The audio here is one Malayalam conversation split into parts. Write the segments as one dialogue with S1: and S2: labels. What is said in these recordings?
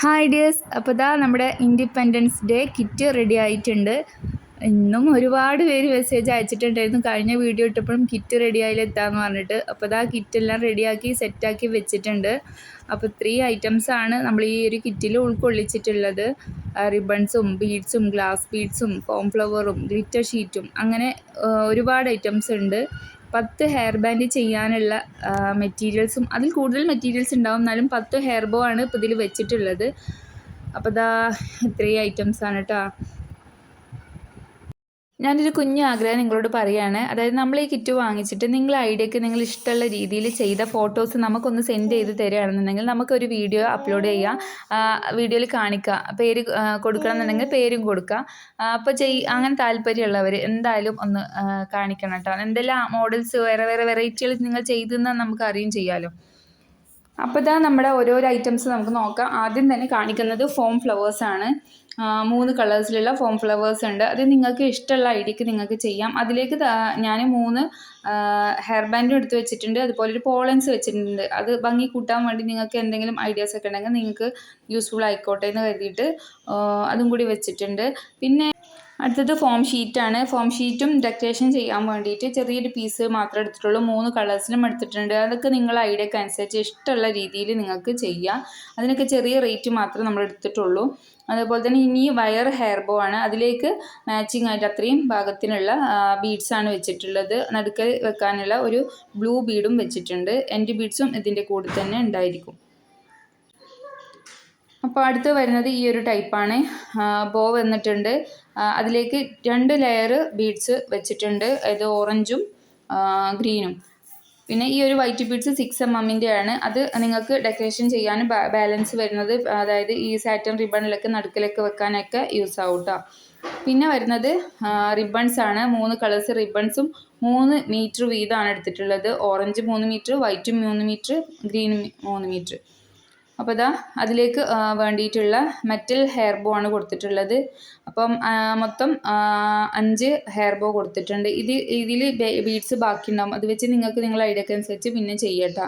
S1: ഹായ് ഡിയേഴ്സ്, അപ്പോൾ ഇതാ നമ്മുടെ ഇൻഡിപെൻഡൻസ് ഡേ കിറ്റ് റെഡി ആയിട്ടുണ്ട്. ഇന്നും ഒരുപാട് പേര് മെസ്സേജ് അയച്ചിട്ടുണ്ടായിരുന്നു കഴിഞ്ഞ വീഡിയോ ഇട്ടപ്പോഴും കിറ്റ് റെഡി ആയില്ലെത്താന്ന് പറഞ്ഞിട്ട്. അപ്പോൾ ഇതാ കിറ്റെല്ലാം റെഡിയാക്കി സെറ്റാക്കി വെച്ചിട്ടുണ്ട്. അപ്പോൾ 3 ഐറ്റംസാണ് നമ്മൾ ഈ ഒരു കിറ്റിൽ ഉൾക്കൊള്ളിച്ചിട്ടുള്ളത്. റിബൺസും ബീഡ്സും ഗ്ലാസ് ബീഡ്സും ഫോം ഫ്ലവറും ഗ്ലിറ്റർ ഷീറ്റും അങ്ങനെ ഒരുപാട് ഐറ്റംസ് ഉണ്ട്. 10 ഹെയർ ബാൻഡ് ചെയ്യാനുള്ള മെറ്റീരിയൽസും അതിൽ കൂടുതൽ മെറ്റീരിയൽസ് ഉണ്ടാവും, എന്നാലും 10 ഹെയർ ബോ ആണ് ഇപ്പോൾ ഇതിൽ വെച്ചിട്ടുള്ളത്. അപ്പോൾ ഇതാ ഇത്രയും ഐറ്റംസാണ് കേട്ടോ. ഞാനൊരു കുഞ്ഞു ആഗ്രഹം നിങ്ങളോട് പറയുകയാണ്. അതായത് നമ്മൾ ഈ കിറ്റ് വാങ്ങിച്ചിട്ട് നിങ്ങൾ ഐഡിയക്ക് നിങ്ങൾ ഇഷ്ടമുള്ള രീതിയിൽ ചെയ്ത ഫോട്ടോസ് നമുക്കൊന്ന് സെൻഡ് ചെയ്ത് തരികയാണെന്നുണ്ടെങ്കിൽ നമുക്കൊരു വീഡിയോ അപ്ലോഡ് ചെയ്യാം. വീഡിയോയിൽ കാണിക്കുക, പേര് കൊടുക്കണം എന്നുണ്ടെങ്കിൽ പേരും കൊടുക്കുക. അപ്പോൾ അങ്ങനെ താല്പര്യമുള്ളവർ എന്തായാലും ഒന്ന് കാണിക്കണം കേട്ടോ. എന്തെല്ലാം മോഡൽസ് വേറെ വേറെ വെറൈറ്റികൾ നിങ്ങൾ ചെയ്തെന്നാൽ നമുക്ക് അറിയും ചെയ്യാമല്ലോ. അപ്പോൾ ഇതാ നമ്മുടെ ഓരോരോ ഐറ്റംസ് നമുക്ക് നോക്കാം. ആദ്യം തന്നെ കാണിക്കുന്നത് ഫോം ഫ്ലവേഴ്സാണ്. 3 കളേഴ്സിലുള്ള ഫോം ഫ്ലവേഴ്സ് ഉണ്ട്. അത് നിങ്ങൾക്ക് ഇഷ്ടമുള്ള ഐഡിയക്ക് നിങ്ങൾക്ക് ചെയ്യാം. അതിലേക്ക് ഞാൻ 3 ഹെയർ ബാൻഡും എടുത്ത് വെച്ചിട്ടുണ്ട്, അതുപോലെ ഒരു പോളൻസ് വെച്ചിട്ടുണ്ട്. അത് ഭംഗി കൂട്ടാൻ വേണ്ടി നിങ്ങൾക്ക് എന്തെങ്കിലും ഐഡിയാസ് ഒക്കെ ഉണ്ടെങ്കിൽ നിങ്ങൾക്ക് യൂസ്ഫുൾ ആയിക്കോട്ടെ എന്ന് കരുതിയിട്ട് അതും കൂടി വെച്ചിട്ടുണ്ട്. പിന്നെ അടുത്തത് ഫോം ഷീറ്റാണ്. ഫോം ഷീറ്റും ഡെക്കറേഷൻ ചെയ്യാൻ വേണ്ടിയിട്ട് ചെറിയൊരു പീസ് മാത്രമേ എടുത്തിട്ടുള്ളൂ. 3 കളേഴ്സിലും എടുത്തിട്ടുണ്ട്. അതൊക്കെ നിങ്ങളുടെ ഐഡിയക്ക് അനുസരിച്ച് ഇഷ്ടമുള്ള രീതിയിൽ നിങ്ങൾക്ക് ചെയ്യാം. അതിനൊക്കെ ചെറിയ റേറ്റ് മാത്രമേ നമ്മൾ എടുത്തിട്ടുള്ളൂ. അതുപോലെ തന്നെ ഇനി വയർ ഹെയർ ബോ ആണ്. അതിലേക്ക് മാച്ചിങ് ആയിട്ട് അത്രയും ഭാഗത്തിനുള്ള ബീഡ്സാണ് വെച്ചിട്ടുള്ളത്. നടുക്കൽ വെക്കാനുള്ള ഒരു ബ്ലൂ ബീഡും വെച്ചിട്ടുണ്ട്. എൻഡ് ബീഡ്സും ഇതിൻ്റെ കൂടെ തന്നെ ഉണ്ടായിരിക്കും. അപ്പോൾ അടുത്ത് വരുന്നത് ഈ ഒരു ടൈപ്പാണ്. ബോ വന്നിട്ടുണ്ട്. അതിലേക്ക് 2 ലെയർ ബീഡ്സ് വെച്ചിട്ടുണ്ട്. ഇത് ഓറഞ്ചും ഗ്രീനും. പിന്നെ ഈ ഒരു വൈറ്റ് ബീഡ്സ് 6 mm ആണ്. അത് നിങ്ങൾക്ക് ഡെക്കറേഷൻ ചെയ്യാനും ബാലൻസ് വരുന്നത്, അതായത് ഈ സാറ്റൻ റിബണിലൊക്കെ നടുക്കിലൊക്കെ വെക്കാനൊക്കെ യൂസ് ആവും കേട്ടോ. പിന്നെ വരുന്നത് റിബൺസ് ആണ്. 3 കളേഴ്സ് റിബൺസും 3 മീറ്റർ വീതമാണ് എടുത്തിട്ടുള്ളത്. ഓറഞ്ച് 3 മീറ്റർ, വൈറ്റും 3 മീറ്റർ, ഗ്രീനും 3 മീറ്റർ. അപ്പോൾ ഇതാ അതിലേക്ക് വേണ്ടിയിട്ടുള്ള മെറ്റൽ ഹെയർ ബോ ആണ് കൊടുത്തിട്ടുള്ളത്. അപ്പം മൊത്തം 5 ഹെയർ ബോ കൊടുത്തിട്ടുണ്ട്. ഇതിൽ ബീഡ്സ് ബാക്കിയുണ്ടാവും. അത് വെച്ച് നിങ്ങൾക്ക് നിങ്ങളുടെ ഐഡിയക്ക് അനുസരിച്ച് പിന്നെ ചെയ്യട്ടോ.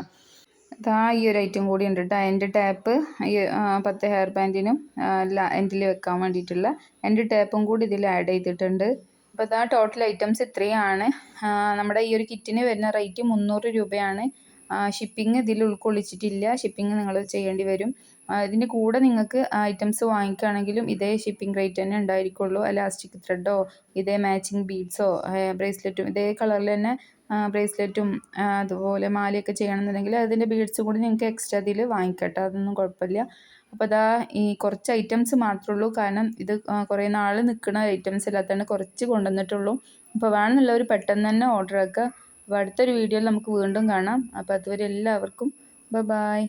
S1: അതാ ഈ ഒരു ഐറ്റം കൂടി ഉണ്ട് കേട്ടോ. എൻ്റെ ടാപ്പ് ഈ 10 ഹെയർ ബാൻഡിനും എൻഡിൽ വെക്കാൻ വേണ്ടിയിട്ടുള്ള എൻ്റെ ടാപ്പും കൂടി ഇതിൽ ആഡ് ചെയ്തിട്ടുണ്ട്. അപ്പോൾ ഇതാ ടോട്ടൽ ഐറ്റംസ് ഇത്രയാണ്. നമ്മുടെ ഈ ഒരു കിറ്റിന് വരുന്ന റേറ്റ് 300 രൂപയാണ്. ഷിപ്പിംഗ് ഇതിൽ ഉൾക്കൊള്ളിച്ചിട്ടില്ല. ഷിപ്പിംഗ് നിങ്ങൾ ചെയ്യേണ്ടി വരും. ഇതിൻ്റെ കൂടെ നിങ്ങൾക്ക് ഐറ്റംസ് വാങ്ങിക്കുകയാണെങ്കിലും ഇതേ ഷിപ്പിംഗ് റേറ്റ് തന്നെ ഉണ്ടായിരിക്കുള്ളൂ. എലാസ്റ്റിക് ത്രെഡോ ഇതേ മാച്ചിങ് ബീഡ്സോ ബ്രേസ്ലെറ്റും ഇതേ കളറിൽ തന്നെ ബ്രേസ്ലെറ്റും അതുപോലെ മാലയൊക്കെ ചെയ്യണമെന്നുണ്ടെങ്കിൽ അതിൻ്റെ ബീഡ്സും കൂടി നിങ്ങൾക്ക് എക്സ്ട്രാ ഇതിൽ വാങ്ങിക്കട്ടെ, അതൊന്നും കുഴപ്പമില്ല. അപ്പോൾ അതാ ഈ കുറച്ച് ഐറ്റംസ് മാത്രമേ ഉള്ളൂ. കാരണം ഇത് കുറേ നാൾ നിൽക്കുന്ന ഐറ്റംസ് അല്ലാത്തതാണ് കുറച്ച് കൊണ്ടുവന്നിട്ടുള്ളൂ. അപ്പോൾ വേണമെന്നുള്ളവർ പെട്ടെന്ന് തന്നെ ഓർഡർ ആക്കുക. അപ്പോൾ അടുത്തൊരു വീഡിയോയിൽ നമുക്ക് വീണ്ടും കാണാം. അപ്പോൾ അതുവരെ എല്ലാവർക്കും ബൈ.